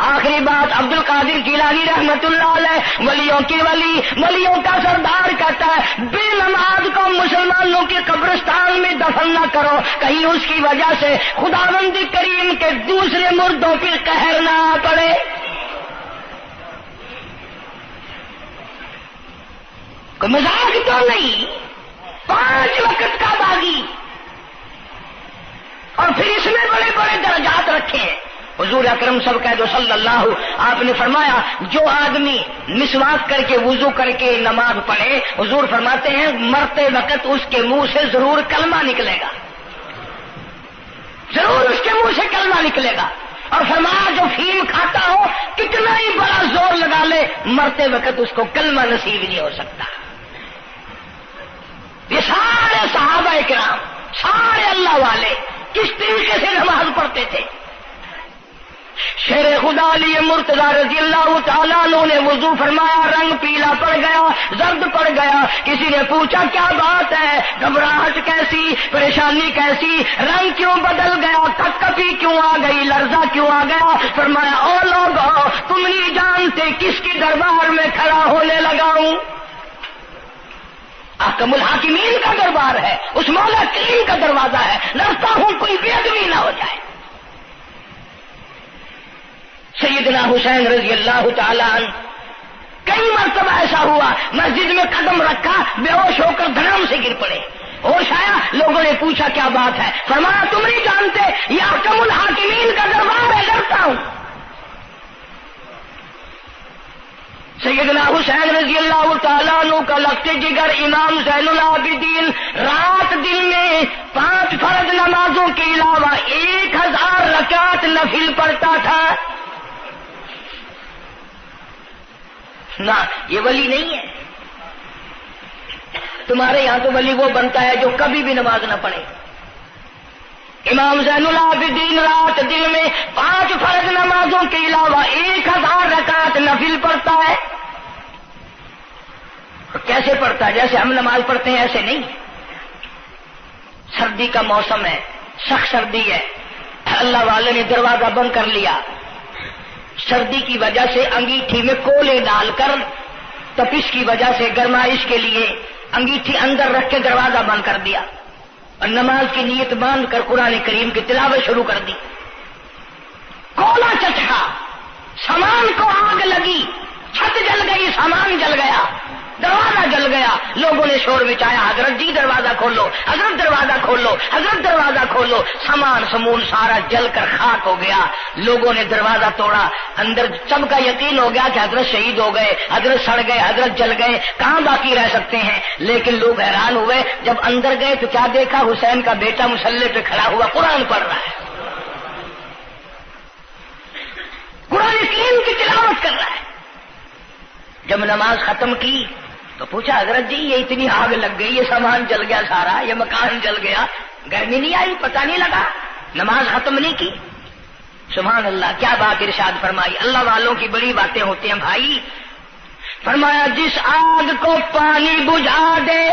آخری بات عبد القادر جیلانی رحمت اللہ علیہ، ولیوں کے ولی، ولیوں کا سردار کہتا ہے بے نماز کو مسلمانوں کے قبرستان میں دفن نہ کرو، کہیں اس کی وجہ سے خداوند کریم کے دوسرے مردوں پہ قہر نہ پڑے۔ کوئی مذاق تو نہیں، 5 وقت کا باغی، اور پھر اس میں بڑے بڑے درجات رکھے ہیں۔ حضور اکرم صلی اللہ، آپ نے فرمایا جو آدمی مسواک کر کے وضو کر کے نماز پڑھے، حضور فرماتے ہیں مرتے وقت اس کے منہ سے ضرور کلمہ نکلے گا، ضرور اس کے منہ سے کلمہ نکلے گا۔ اور فرمایا جو فیم کھاتا ہو کتنا ہی بڑا زور لگا لے، مرتے وقت اس کو کلمہ نصیب نہیں ہو سکتا۔ یہ سارے صحابہ کرام، سارے اللہ والے کس طریقے سے نماز پڑھتے تھے۔ شیر خدا علی مرتضی رضی اللہ تعالیٰ عنہ نے وضو فرمایا، رنگ پیلا پڑ گیا، زرد پڑ گیا، کسی نے پوچھا کیا بات ہے، گھبراہٹ کیسی، پریشانی کیسی، رنگ کیوں بدل گیا، کپی کیوں آ گئی، لرزہ کیوں آ گیا؟ فرمایا او لوگو تم نہیں جانتے کس کی دربار میں کھڑا ہونے لگا ہوں، احکم الحاکمین کا دربار ہے، اس مولا کریم کا دروازہ ہے، ڈرتا ہوں کوئی بے ادبی نہ ہو جائے۔ سیدنا حسین رضی اللہ تعالیٰ عنہ کئی مرتبہ ایسا ہوا مسجد میں قدم رکھا، بے ہوش ہو کر دھڑام سے گر پڑے، ہوش آیا، لوگوں نے پوچھا کیا بات ہے، فرمایا تم نہیں جانتے یہ احکم الحاکمین کا دربار ہے، ڈرتا ہوں۔ سیدنا حسین رضی اللہ تعالیٰ عنہ کا لخت جگر امام زین العابدین رات دن میں 5 فرض نمازوں کے علاوہ 1000 رکعت نفل پڑھتا تھا۔ نہ یہ ولی نہیں ہے، تمہارے یہاں تو ولی وہ بنتا ہے جو کبھی بھی نماز نہ پڑھے۔ امام زین العابدین رات دن میں 5 فرض نمازوں کے علاوہ 1000 رکعت نفل پڑھتا ہے۔ کیسے پڑھتا ہے؟ جیسے ہم نماز پڑھتے ہیں ایسے نہیں، سردی کا موسم ہے، سخت سردی ہے، اللہ والے نے دروازہ بند کر لیا، سردی کی وجہ سے انگیٹھی میں کولے ڈال کر تپش کی وجہ سے گرمائش کے لیے انگیٹھی اندر رکھ کے دروازہ بند کر دیا اور نماز کی نیت باندھ کر قرآن کریم کی تلاوت شروع کر دی۔ کولا چچکا، سامان کو آگ لگی، چھت جل گئی، سامان جل گیا، دروازہ جل گیا، لوگوں نے شور مچایا حضرت جی دروازہ کھولو، حضرت دروازہ کھولو، حضرت دروازہ کھولو، سامان سمون سارا جل کر خاک ہو گیا، لوگوں نے دروازہ توڑا، اندر سب کا یقین ہو گیا کہ حضرت شہید ہو گئے، حضرت سڑ گئے، حضرت جل گئے، کہاں باقی رہ سکتے ہیں؟ لیکن لوگ حیران ہوئے، جب اندر گئے تو کیا دیکھا؟ حسین کا بیٹا مصلی پہ کھڑا ہوا قرآن پڑھ رہا ہے، قرآن کریم کی تلاوت کر رہا ہے۔ جب نماز ختم کی تو پوچھا حضرت جی یہ اتنی آگ لگ گئی، یہ سامان جل گیا سارا، یہ مکان جل گیا، گرمی نہیں آئی، پتہ نہیں لگا، نماز ختم نہیں کی؟ سبحان اللہ، کیا بات ارشاد فرمائی۔ اللہ والوں کی بڑی باتیں ہوتی ہیں بھائی۔ فرمایا جس آگ کو پانی بجھا دے،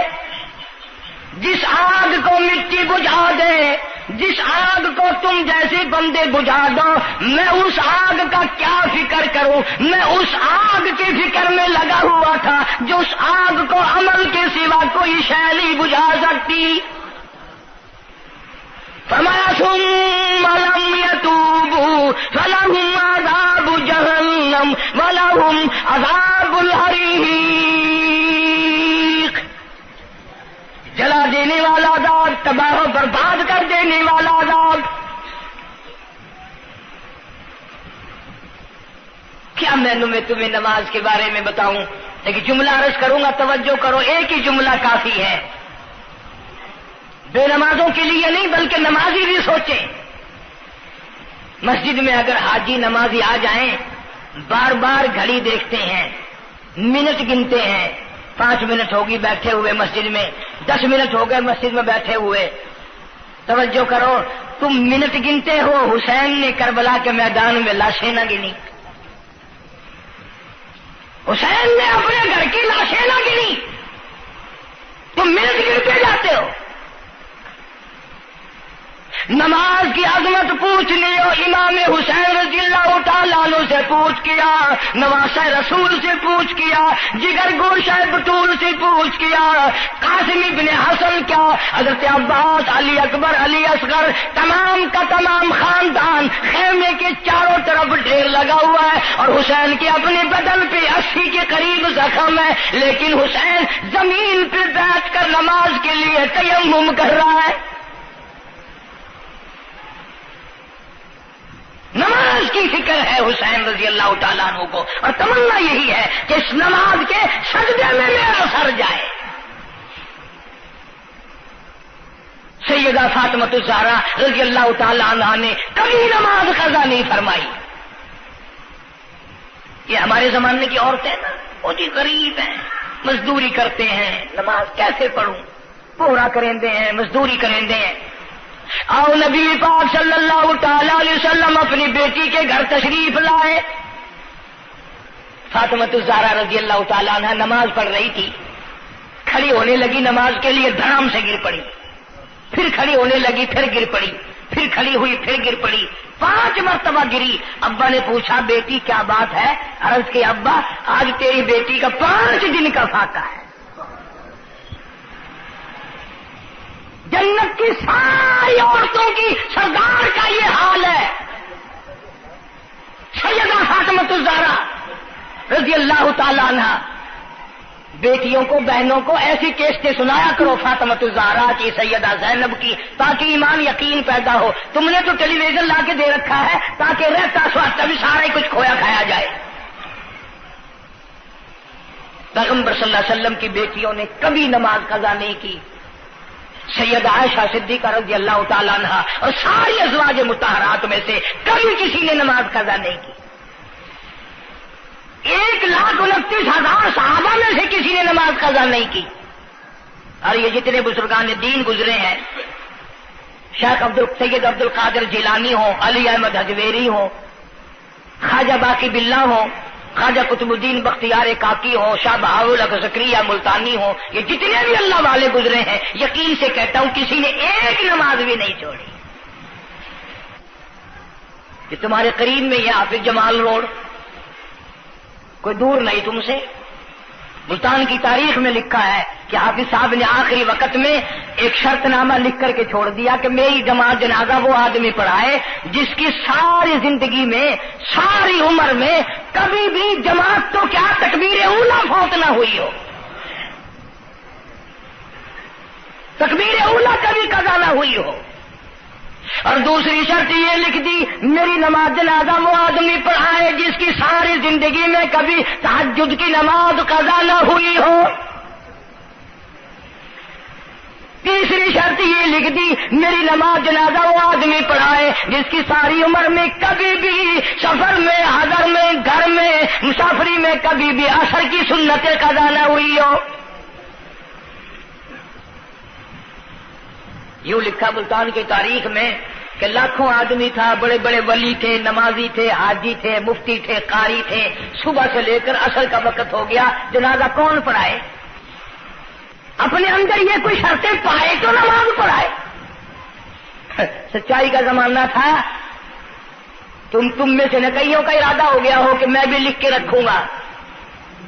جس آگ کو مٹی بجھا دے، جس آگ کو تم جیسے بندے بجھا دو، میں اس آگ کا کیا فکر کروں؟ میں اس آگ کی فکر میں لگا ہوا تھا جو اس آگ کو عمل کے سوا کوئی شے نہیں بجھا سکتی۔ فرمایا ثم لم یتوبوا لهم عذاب الحریق، جلا دینے والا عذاب، تباہ و برباد کر دینے والا عذاب۔ کیا میں تمہیں نماز کے بارے میں بتاؤں؟ لیکن جملہ عرض کروں گا، توجہ کرو، ایک ہی جملہ کافی ہے، بے نمازوں کے لیے نہیں بلکہ نمازی بھی سوچیں۔ مسجد میں اگر حاجی نمازی آ جائیں، بار بار گھڑی دیکھتے ہیں، منٹ گنتے ہیں، 5 منٹ ہوگی بیٹھے ہوئے مسجد میں، 10 منٹ ہو گئے مسجد میں بیٹھے ہوئے۔ توجہ کرو، تم منٹ گنتے ہو، حسین نے کربلا کے میدان میں لاشیں نہ گنی، حسین نے اپنے گھر کی لاشیں نہ گنی، تم منٹ گنتے جاتے ہو۔ نماز کی عظمت پوچھ لیو، امام حسین رضی اللہ تعالیٰ عنہ سے پوچھ کیا، نواسہ رسول سے پوچھ کیا، جگر گوشہ بطول سے پوچھ کیا، قاسم ابن حسن کیا، حضرت عباس، علی اکبر، علی اصغر، تمام کا تمام خاندان خیمے کے چاروں طرف ڈھیر لگا ہوا ہے، اور حسین کے اپنے بدن پہ 80 کے قریب زخم ہے، لیکن حسین زمین پہ بیٹھ کر نماز کے لیے تیمم کر رہا ہے۔ نماز کی فکر ہے حسین رضی اللہ تعالیٰ عنہ کو، اور تمنا یہی ہے کہ اس نماز کے سجدے میں میرا سر جائے۔ سیدہ فاطمہ الزہرا رضی اللہ تعالیٰ عنہ نے کبھی نماز قضا نہیں فرمائی۔ یہ ہمارے زمانے کی عورتیں نا بہت ہی غریب ہیں، مزدوری کرتے ہیں، نماز کیسے پڑھوں، پورا کرندے ہیں، مزدوری کرندے ہیں۔ آؤ نبی پاک صلی اللہ تعالی علیہ وسلم اپنی بیٹی کے گھر تشریف لائے۔ فاطمہ الزہرا رضی اللہ تعالیٰ عنہ نماز پڑھ رہی تھی، کھڑی ہونے لگی نماز کے لیے، دھڑام سے گر پڑی، پھر کھڑی ہونے لگی، پھر گر پڑی، پھر کھڑی ہوئی، پھر گر پڑی، 5 مرتبہ گری۔ ابا نے پوچھا بیٹی کیا بات ہے؟ عرض کی ابا آج تیری بیٹی کا 5 دن کا فاقہ ہے، جنت کی ساری عورتوں کی سردار کا یہ حال ہے۔ سیدہ فاطمہ الزہرا رضی اللہ تعالی عنہ، بیٹیوں کو، بہنوں کو ایسی کیسٹیں سنایا کرو فاطمہ الزہرا کی، سیدہ زینب کی، تاکہ ایمان یقین پیدا ہو۔ تم نے تو ٹیلی ویژن لا کے دے رکھا ہے تاکہ رہتا سوچتا بھی سارا ہی کچھ کھویا کھایا جائے۔ پیغمبر صلی اللہ علیہ وسلم کی بیٹیوں نے کبھی نماز قضا نہیں کی۔ سیدہ عائشہ صدیقہ رضی اللہ تعالیٰ عنہ اور ساری ازواج مطہرات میں سے کبھی کسی نے نماز قضا نہیں کی۔ 1,29,000 صحابہ میں سے کسی نے نماز قضا نہیں کی۔ اور یہ جتنے بزرگان دین گزرے ہیں، شیخ سید عبد القادر جیلانی ہوں، علی احمد حجویری ہوں، خواجہ باقی باللہ ہوں، خواجہ قطب الدین بختیار کاکی ہوں، شاہ بہاول زکریا ملتانی ہوں، یہ جتنے بھی اللہ والے گزرے ہیں، یقین سے کہتا ہوں کسی نے ایک نماز بھی نہیں چھوڑی۔ یہ تمہارے قریب میں یہ حافظ جمال روڈ، کوئی دور نہیں تم سے، ملتان کی تاریخ میں لکھا ہے کہ حافظ صاحب نے آخری وقت میں ایک شرط نامہ لکھ کر کے چھوڑ دیا کہ میری جماعت جنازہ وہ آدمی پڑھائے جس کی ساری زندگی میں، ساری عمر میں کبھی بھی جماعت تو کیا تکبیر اولیٰ فوت نہ ہوئی ہو، تکبیر اولیٰ کبھی قضا نہ ہوئی ہو۔ اور دوسری شرط یہ لکھ دی میری نماز جنازہ وہ آدمی پڑھائے جس کی ساری زندگی میں کبھی تہجد کی نماز قضا نہ ہوئی ہو۔ تیسری شرط یہ لکھ دی میری نماز جنازہ وہ آدمی پڑھائے جس کی ساری عمر میں کبھی بھی سفر میں، حضر میں، گھر میں، مسافری میں کبھی بھی عصر کی سنت قضا نہ ہوئی ہو۔ یوں لکھا ملتان کی تاریخ میں کہ لاکھوں آدمی تھا، بڑے بڑے ولی تھے، نمازی تھے، حاجی تھے، مفتی تھے، قاری تھے، صبح سے لے کر عصر کا وقت ہو گیا، جنازہ کون پڑھائے؟ اپنے اندر یہ کوئی شرطیں پائے تو نماز پڑھائے۔ سچائی کا زمانہ تھا، تم میں سے نہ کئیوں کا ارادہ ہو گیا ہو کہ میں بھی لکھ کے رکھوں گا،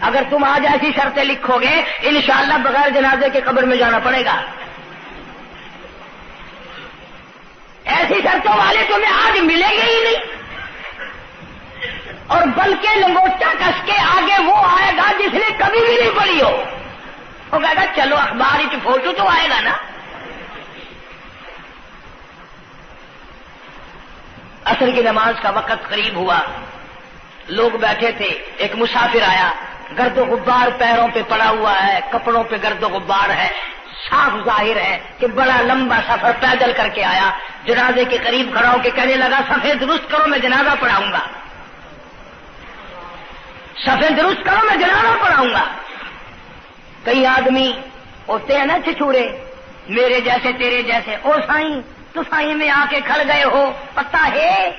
اگر تم آج ایسی شرطیں لکھو گے انشاءاللہ بغیر جنازے کے قبر میں جانا پڑے گا۔ ایسی شرطوں والے تمہیں آج ملیں گے ہی نہیں۔ اور بلکہ لنگوٹا کس کے آگے وہ آئے گا جس نے کبھی بھی نہیں پڑھی ہو. وہ کہے گا چلو اخبار کی فوٹو تو آئے گا نا. عصر کی نماز کا وقت قریب ہوا، لوگ بیٹھے تھے، ایک مسافر آیا، گرد و غبار پیروں پہ پڑا ہوا ہے، کپڑوں پہ گرد و غبار ہے، صاف ظاہر ہے کہ بڑا لمبا سفر پیدل کر کے آیا. جنازے کے قریب کھڑا ہو کے کہنے لگا صفیں درست کرو میں جنازہ پڑھاؤں گا، صفیں درست کرو میں جنازہ پڑھاؤں گا. کئی آدمی ہوتے ہیں نا چھچورے، میرے جیسے تیرے جیسے، او سائیں تو سائیں میں آ کے کھڑ گئے ہو، پتہ ہے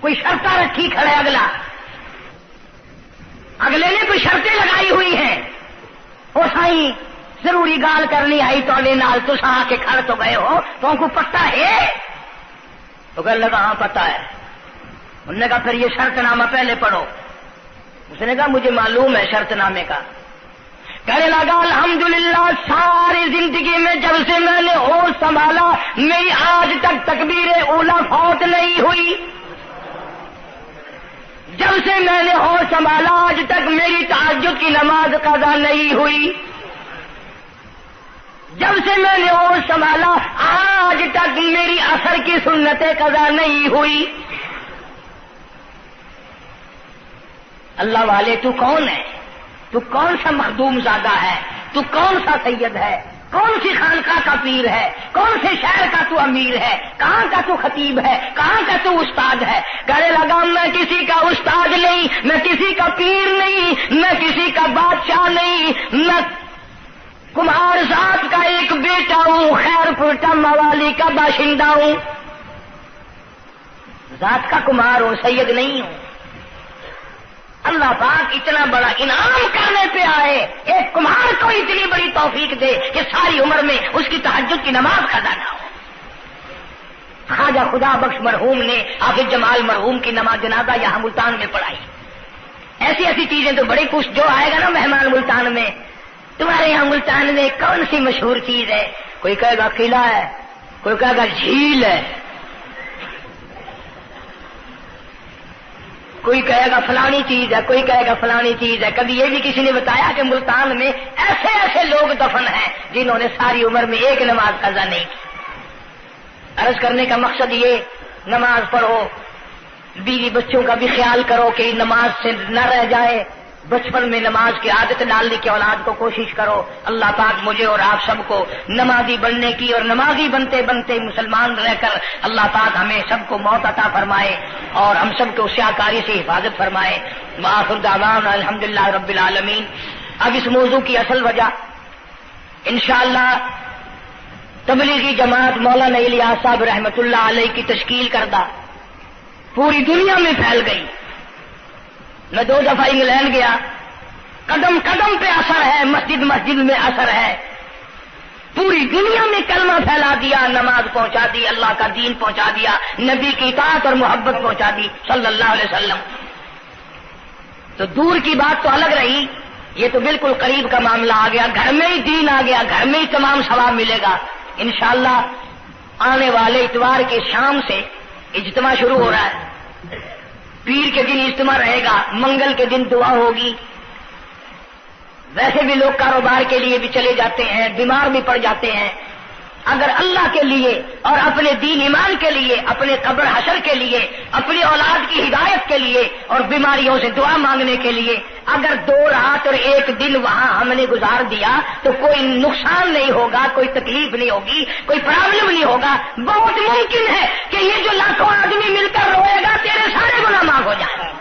کوئی شرطیں رکھی کھڑے، اگلے نے کوئی شرطیں لگائی ہوئی ہیں. او سائیں ضروری گال کرنی آئی تو نال تو آ کے کھڑ تو گئے ہو، تو ان کو پتہ ہے؟ تو کہنے لگا ہاں پتہ ہے. انہوں نے کہا پھر یہ شرط نامہ پہلے پڑھو. اس نے کہا مجھے معلوم ہے شرط نامے کا. کہنے لگا الحمدللہ ساری زندگی میں جب سے میں نے ہوش سنبھالا میری آج تک تکبیر اولا فوت نہیں ہوئی. جب سے میں نے ہوش سنبھالا آج تک میری تہجد کی نماز قضا نہیں ہوئی. جب سے میں نے ہوش سنبھالا آج تک میری عصر کی سنتیں قضا نہیں ہوئی. اللہ والے تو کون ہے؟ تو کون سا مخدوم زادہ ہے؟ تو کون سا سید ہے؟ کون سی خانقاہ کا پیر ہے؟ کون سے شہر کا تو امیر ہے؟ کہاں کا تو خطیب ہے؟ کہاں کا تو استاد ہے؟ کہنے لگا میں کسی کا استاد نہیں، میں کسی کا پیر نہیں، میں کسی کا بادشاہ نہیں، میں کمہار ذات کا ایک بیٹا ہوں، خیر پور موالی کا باشندہ ہوں، ذات کا کمہار ہوں، سید نہیں ہوں. اللہ پاک اتنا بڑا انعام کرنے پہ آئے، ایک کمہار کو اتنی بڑی توفیق دے کہ ساری عمر میں اس کی تہجد کی نماز قضا نہ ہو. خواجہ خدا بخش مرحوم نے حافظ جمال مرحوم کی نماز جنازہ یہاں ملتان میں پڑھائی. ایسی ایسی چیزیں تو بڑی کچھ، جو آئے گا نا مہمان ملتان میں، تمہارے یہاں ملتان میں کون سی مشہور چیز ہے؟ کوئی کہے گا قلعہ ہے، کوئی کہے گا جھیل ہے، کوئی کہے گا فلانی چیز ہے، کوئی کہے گا فلانی چیز ہے. کبھی یہ بھی کسی نے بتایا کہ ملتان میں ایسے ایسے لوگ دفن ہیں جنہوں نے ساری عمر میں ایک نماز قضا نہیں کی. عرض کرنے کا مقصد یہ، نماز پڑھو، بیوی بچوں کا بھی خیال کرو کہ نماز سے نہ رہ جائے، بچپن میں نماز کی عادت ڈالنے کی اولاد کو کوشش کرو. اللہ پاک مجھے اور آپ سب کو نمازی بننے کی اور نمازی بنتے بنتے مسلمان رہ کر اللہ پاک ہمیں سب کو موت عطا فرمائے اور ہم سب کو سیاکاری سے حفاظت فرمائے. وآخر دعوانا الحمدللہ رب العالمین. اب اس موضوع کی اصل وجہ انشاءاللہ تبلیغی جماعت مولانا الیاس صاحب رحمت اللہ علیہ کی تشکیل کردہ پوری دنیا میں پھیل گئی. میں 2 دفعہ انگلینڈ گیا، قدم قدم پہ اثر ہے، مسجد مسجد میں اثر ہے، پوری دنیا میں کلمہ پھیلا دیا، نماز پہنچا دی، اللہ کا دین پہنچا دیا، نبی کی اطاعت اور محبت پہنچا دی صلی اللہ علیہ وسلم. تو دور کی بات تو الگ رہی، یہ تو بالکل قریب کا معاملہ آ گیا، گھر میں ہی دین آ گیا، گھر میں ہی تمام ثواب ملے گا انشاءاللہ. آنے والے اتوار کے شام سے اجتماع شروع ہو رہا ہے. پیر کے دن اجتماع رہے گا، منگل کے دن دعا ہوگی. ویسے بھی لوگ کاروبار کے لیے بھی چلے جاتے ہیں، بیمار بھی پڑ جاتے ہیں. اگر اللہ کے لیے اور اپنے دین ایمان کے لیے، اپنے قبر حشر کے لیے، اپنی اولاد کی ہدایت کے لیے اور بیماریوں سے دعا مانگنے کے لیے اگر 2 رات اور 1 دن وہاں ہم نے گزار دیا تو کوئی نقصان نہیں ہوگا، کوئی تکلیف نہیں ہوگی، کوئی پرابلم نہیں ہوگا. بہت ممکن ہے کہ یہ جو لاکھوں آدمی مل کر روئے گا تیرے سارے گناہ معاف ہو جائیں.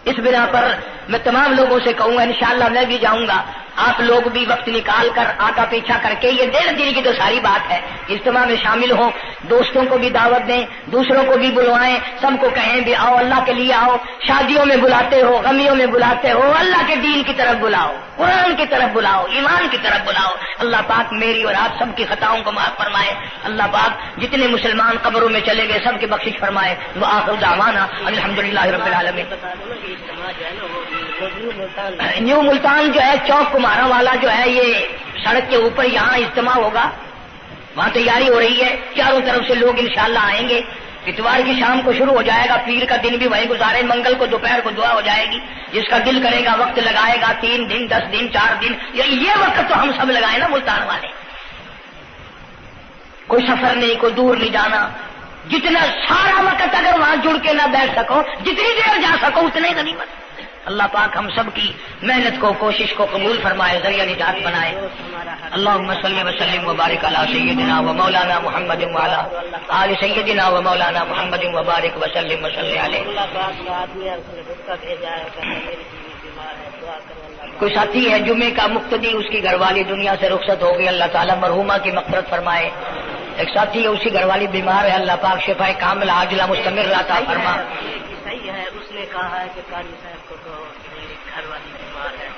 اس بنا پر میں تمام لوگوں سے کہوں گا انشاءاللہ میں بھی جاؤں گا، آپ لوگ بھی وقت نکال کر آگا پیچھا کر کے، یہ 1.5 دن کی تو ساری بات ہے، اجتماع میں شامل ہوں، دوستوں کو بھی دعوت دیں، دوسروں کو بھی بلوائیں، سب کو کہیں بھی آؤ، اللہ کے لیے آؤ. شادیوں میں بلاتے ہو، غمیوں میں بلاتے ہو، اللہ کے دین کی طرف بلاؤ، قرآن کی طرف بلاؤ، ایمان کی طرف بلاؤ. اللہ پاک میری اور آپ سب کی خطاؤں کو معاف فرمائے. اللہ پاک جتنے مسلمان قبروں میں چلے گئے سب کی بخشش فرمائے. وآخر دعوانا الحمدللہ رب العالمین. نیو ملتان جو ہے چوک کمارا والا جو ہے، یہ سڑک کے اوپر یہاں اجتماع ہوگا، وہاں تیاری ہو رہی ہے، چاروں طرف سے لوگ انشاءاللہ آئیں گے. اتوار کی شام کو شروع ہو جائے گا، پیر کا دن بھی وہی گزارے، منگل کو دوپہر کو دعا ہو جائے گی، جس کا دل کرے گا وقت لگائے گا، 3 دن 10 دن 4 دن، یہ وقت تو ہم سب لگائے نا ملتان والے، کوئی سفر نہیں، کوئی دور نہیں جانا، جتنا سارا وقت اگر وہاں جڑ کے نہ بیٹھ سکو، جتنی دیر جا سکو اتنے غنیمت۔ اللہ پاک ہم سب کی محنت کو، کوشش کو قبول فرمائے، ذریعہ نجات بنائے۔ اللہم صلی وسلم وبارک علی سیدنا و مولانا محمد وعلی آل سیدنا و مولانا محمد وبارک وسلم وصلی علیہ۔ کوئی ساتھی ہے جمعے کا مقتدی، اس کی گھر والی دنیا سے رخصت ہو گئی، اللہ تعالیٰ مرحومہ کی مغفرت فرمائے۔ ایک ساتھی ہے، اسی گھر والی بیمار ہے، اللہ پاک شفا کاملہ عاجلہ مستمر عطا فرما۔ صحیح ہے، اس نے کہا ہے کہ قاری صاحب کو تو میری گھر والی بیمار ہے،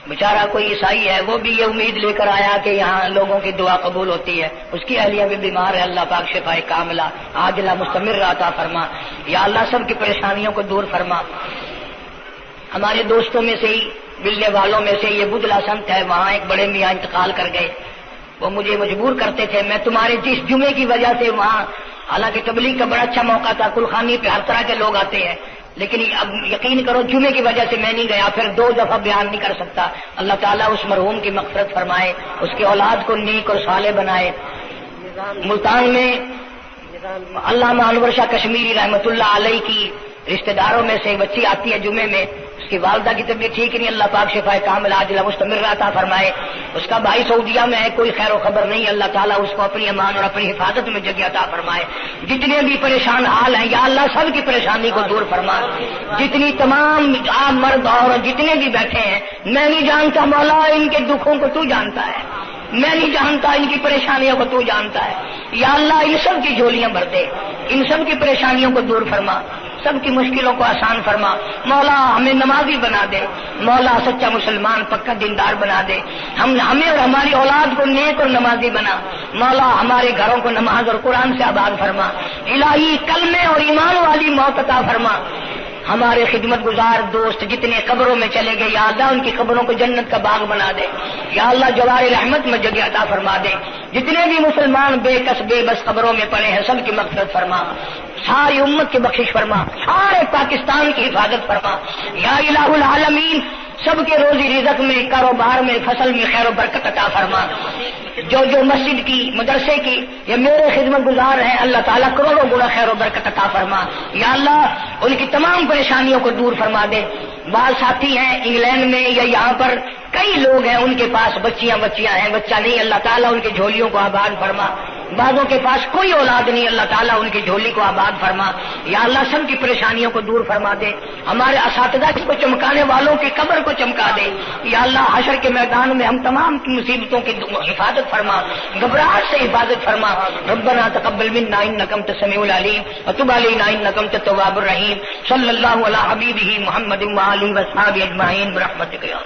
بیچارہ کوئی عیسائی ہے، وہ بھی یہ امید لے کر آیا کہ یہاں لوگوں کی دعا قبول ہوتی ہے، اس کی اہلیہ بھی بیمار ہے، اللہ پاک شفا کاملہ عاجلہ مستمر عطا فرما۔ یا اللہ سب کی پریشانیوں کو دور فرما۔ ہمارے دوستوں میں سے ہی، ملنے والوں میں سے یہ بدلا سنت ہے، وہاں ایک بڑے میاں انتقال کر گئے، وہ مجھے مجبور کرتے تھے، میں تمہارے جس جمعے کی وجہ سے وہاں، حالانکہ تبلیغ کا بڑا اچھا موقع تھا، کلخانی پہ ہر طرح کے لوگ آتے ہیں، لیکن اب یقین کرو جمعے کی وجہ سے میں نہیں گیا، پھر 2 دفعہ بیان نہیں کر سکتا۔ اللہ تعالیٰ اس مرحوم کی مغفرت فرمائے، اس کی اولاد کو نیک اور صالح بنائے۔ ملتان میں علامہ انور شاہ کشمیری رحمۃ اللہ علیہ کی رشتہ داروں میں سے بچی آتی ہے جمعے میں، اس کی والدہ کی طبیعت ٹھیک نہیں، اللہ پاک شفا کاملہ عاجلہ مستمر عطا فرمائے۔ اس کا بھائی سعودیہ میں ہے، کوئی خیر و خبر نہیں، اللہ تعالیٰ اس کو اپنی امان اور اپنی حفاظت میں جگہ عطا فرمائے۔ جتنے بھی پریشان حال ہیں یا اللہ سب کی پریشانی کو دور فرما۔ جتنی تمام عام مرد اور جتنے بھی بیٹھے ہیں، میں نہیں جانتا مولا ان کے دکھوں کو تو جانتا ہے، میں نہیں جانتا ان کی پریشانیوں کو تو جانتا ہے، یا اللہ ان سب کی جھولیاں بھر دے، ان سب کی پریشانیوں کو دور فرما، سب کی مشکلوں کو آسان فرما۔ مولا ہمیں نمازی بنا دے، مولا سچا مسلمان پکا دیندار بنا دے، ہمیں اور ہماری اولاد کو نیک اور نمازی بنا، مولا ہمارے گھروں کو نماز اور قرآن سے آباد فرما، الہی کلمے اور ایمان والی موت عطا فرما۔ ہمارے خدمت گزار دوست جتنے قبروں میں چلے گئے، یا اللہ ان کی قبروں کو جنت کا باغ بنا دے، یا اللہ جوار رحمت میں جگہ عطا فرما دے۔ جتنے بھی مسلمان بے کس بے بس قبروں میں پڑے ہیں، سب کی مغفرت فرما، ساری امت کی بخشش فرما، سارے پاکستان کی حفاظت فرما، یا الہ العالمین۔ سب کے روزی رزق میں، کاروبار میں، فصل میں خیر و برکت عطا فرما۔ جو مسجد کی، مدرسے کی یا میرے خدمت گزار ہیں، اللہ تعالیٰ کروڑوں گنا خیر و برکت عطا فرما، یا اللہ ان کی تمام پریشانیوں کو دور فرما دے۔ بعض ساتھی ہیں انگلینڈ میں یا یہاں پر کئی لوگ ہیں، ان کے پاس بچیاں ہیں، بچہ نہیں، اللہ تعالیٰ ان کی جھولیوں کو آباد فرما۔ بعضوں کے پاس کوئی اولاد نہیں، اللہ تعالیٰ ان کی جھولی کو آباد فرما، یا اللہ سب کی پریشانیوں کو دور فرما دے۔ ہمارے اساتذہ کو چمکانے والوں کی قبر کو چمکا دے، یا اللہ حشر کے میدان میں ہم تمام کی مصیبتوں کی حفاظت فرما، گھبراہٹ سے حفاظت فرما۔ ربنا تقبل منا انک انت السمیع العلیم وتب علینا انک انت التواب الرحیم۔ صلی اللہ علی حبیبہ محمد وآلہ وصحبہ اجمعین برحمتک یا